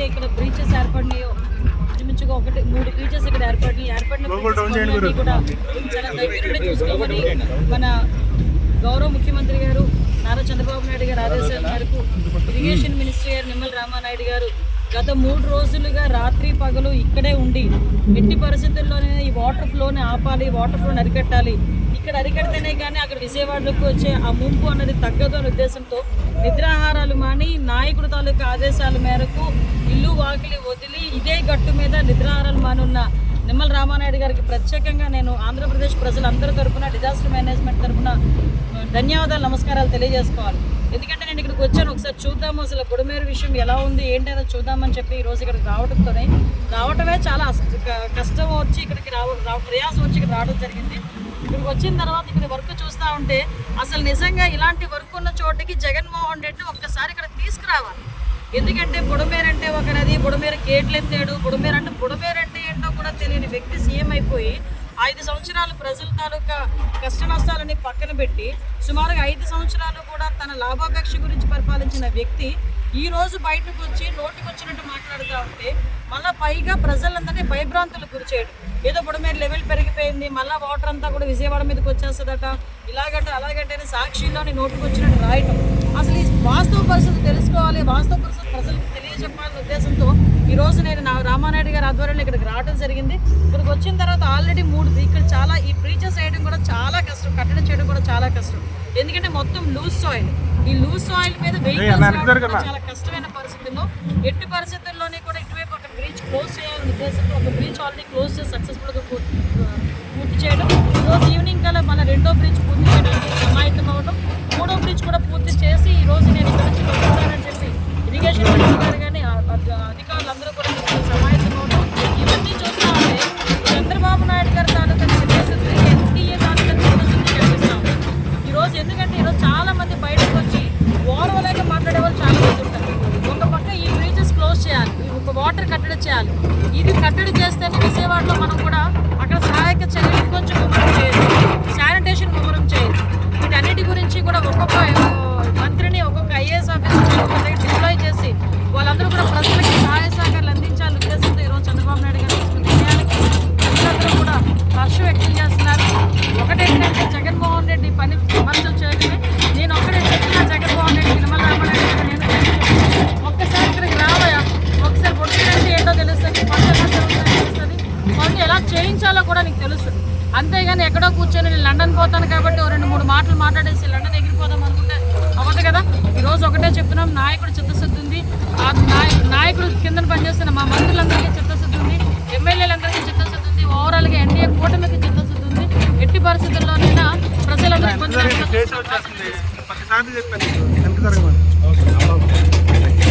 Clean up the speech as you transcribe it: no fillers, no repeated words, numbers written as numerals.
ఏవైతే ఇక్కడ బ్రీచెస్ ఏర్పడినాయో ఇంచుమించుగా 3 బ్రీచెస్ ఇక్కడ ఏర్పడిన కూడా చాలా దగ్గరుండి చూసుకోమని మన గౌరవ ముఖ్యమంత్రి గారు నారా చంద్రబాబు నాయుడు గారు ఆదేశాల మేరకు ఇరిగేషన్ మినిస్టర్ గారు నిమ్మల రామానాయుడు గారు గత 3 రోజులుగా రాత్రి పగలు ఇక్కడే ఉండి ఎట్టి పరిస్థితుల్లోనే ఈ వాటర్ ఫ్లోని ఆపాలి, వాటర్ ఫ్లోని అరికట్టాలి, ఇక్కడ అరికడితేనే కానీ అక్కడ విజయవాడలోకి వచ్చే ఆ ముంపు అన్నది తగ్గదు అనే ఉద్దేశంతో నిద్రాహారాలు మాని నాయకుడు తాలూకా ఆదేశాల మేరకు ఇల్లు వాకిలి వదిలి ఇదే గట్టు మీద నిద్రాహారాలు మానున్న నిమ్మల రామానాయుడు గారికి ప్రత్యేకంగా నేను ఆంధ్రప్రదేశ్ ప్రజలందరి తరఫున డిజాస్టర్ మేనేజ్మెంట్ తరఫున ధన్యవాదాలు, నమస్కారాలు తెలియజేసుకోవాలి. ఎందుకంటే నేను ఇక్కడికి వచ్చాను, ఒకసారి చూద్దాము అసలు బుడమేరు విషయం ఎలా ఉంది ఏంటో చూద్దామని చెప్పి ఈరోజు ఇక్కడికి రావటమే చాలా కష్టం వచ్చి ఇక్కడికి ప్రయాసం వచ్చి ఇక్కడ రావడం జరిగింది. ఇక్కడికి వచ్చిన తర్వాత ఇక్కడ వర్క్ చూస్తూ ఉంటే అసలు నిజంగా ఇలాంటి వర్క్ ఉన్న చోటికి జగన్మోహన్ రెడ్డి ఒక్కసారి ఇక్కడ తీసుకురావాలి. ఎందుకంటే బుడమేరు అంటే ఒక నది, బుడమేరు గేట్లు ఎత్తాడు, బుడమేరు అంటే ఏంటో కూడా తెలియని వ్యక్తి సీఎం అయిపోయి 5 సంవత్సరాలు ప్రజల తాలూకా కష్ట నష్టాలని పక్కన పెట్టి సుమారుగా 5 సంవత్సరాలు కూడా తన లాభాపేక్ష గురించి పరిపాలించిన వ్యక్తి ఈ రోజు బయటకు వచ్చి నోటికి వచ్చినట్టు మాట్లాడుతూ ఉంటే మళ్ళీ పైగా ప్రజలందరినీ భయభ్రాంతులకు గురి చేయడం, ఏదో బుడమేరు లెవెల్ పెరిగిపోయింది, మళ్ళీ వాటర్ అంతా కూడా విజయవాడ మీదకి వచ్చేస్తుందట, ఇలాగంటే అలాగంటే సాక్షిలోని నోటికి వచ్చినట్టు రాయటం. అసలు ఈ వాస్తవ పరిస్థితి తెలుసుకోవాలి, వాస్తవ పరిస్థితి ప్రజలకు తెలియజెప్పాలనే ఉద్దేశంతో ఈరోజు నేను రామానాయుడు గారి ఆధ్వర్యంలో ఇక్కడికి రావడం జరిగింది. ఇక్కడికి వచ్చిన తర్వాత ఆల్రెడీ 3 ఇక్కడ చాలా ఈ బ్రీచెస్ వేయడం కూడా చాలా కష్టం, కట్టడం చేయడం కూడా చాలా కష్టం. ఎందుకంటే మొత్తం లూజ్ సాయిల్, ఈ లూజ్ సాయిల్ మీద వెహికల్స్ చాలా కష్టమైన పరిస్థితుల్లో ఎట్టి పరిస్థితుల్లోనే కూడా ఇటువైపు ఒక బ్రీచ్ క్లోజ్ చేయాలనే ఉద్దేశంతో ఒక బ్రీచ్ ఆల్రెడీ క్లోజ్ చేసి సక్సెస్ఫుల్గా పూర్తి చేయడం, ఈరోజు ఈవినింగ్ కల్లా మన 2వ బ్రిడ్జ్ పూర్తి చేయడానికి సమాయత్తం అవ్వడం, 3వ బ్రిడ్జ్ కూడా పూర్తి చేసి ఈరోజు నేను ఇక్కడ నుంచి వెళ్తానని చెప్పి ఇరిగేషన్ మినిస్టర్ గారు కానీ అధికారులందరూ కూడా సమాయత్తం అవ్వడం, ఇవన్నీ చూస్తూ ఉంటే చంద్రబాబు నాయుడు గారు తాలూకా చిత్తశుద్ధి, ఎన్డీఏ తాలూకా చిత్తశుద్ధి కనిపిస్తాం ఈరోజు. ఎందుకంటే ఈరోజు చాలా మంది బయటకు వచ్చి ఓర్వలేక మాట్లాడే వాళ్ళు చాలా మంది ఉంటారు. ఒక పక్క ఈ బ్రీచెస్ క్లోజ్ చేయాలి, ఒక వాటర్ కట్టడి చేయాలి, ఇది కట్టడి చేస్తేనే విజయవాడలో మనం కూడా అక్కడ సహాయక చర్యలు కొంచెం ముమ్మరం చేయొచ్చు, శానిటేషన్ ముమ్మరం చేయొచ్చు. వీటన్నిటి గురించి కూడా ఒక్కొక్క మంత్రిని ఒక్కొక్క ఐఏఎస్ ఆఫీసర్ డిప్లాయ్ చేసి వాళ్ళందరూ కూడా ప్రజలకి సహాయ సహకారాలు అందించాలని ఉద్దేశంతో ఈరోజు చంద్రబాబు నాయుడు గారు తీసుకున్న నిర్ణయానికి ప్రజలందరూ కూడా హర్షం వ్యక్తం చేస్తున్నారు. ఒకటేంటంటే జగన్మోహన్ రెడ్డి పని విమర్శలు చేయడమే, నేను ఒక్కడే చెప్పిన జగన్మోహన్ రెడ్డి నిమ్మల రామానాయుడు గారు నేను ఒక్కసారి ఇక్కడికి రావయా, ఒకసారి పొడిచినట్టు ఏంటో తెలుస్తుంది, పనులు ఎలా జరుగుతుందో తెలుస్తుంది, పనులు ఎలా చేయించాలో కూడా నీకు తెలుస్తుంది. అంతేగాని ఎక్కడో కూర్చొని నేను లండన్ పోతాను కాబట్టి 2-3 మాటలు మాట్లాడేసి లండన్ ఎగిరిపోదాం అనుకుంటే అవ్వదు కదా. ఈరోజు ఒకటే చెప్తున్నాం, నాయకుడు చిత్తశుద్ధి ఉంది, ఆ నాయకుడు కింద పనిచేస్తున్న మా మంత్రులందరికీ చిత్తశుద్ధి ఉంది, ఎమ్మెల్యేలందరికీ చిత్తశుద్ధి ఉంది, ఓవరాల్గా ఎన్డీఏ కూటమికి చిత్తశుద్ధి ఉంది. ఎట్టి పరిస్థితుల్లోనైనా ప్రజలందరూ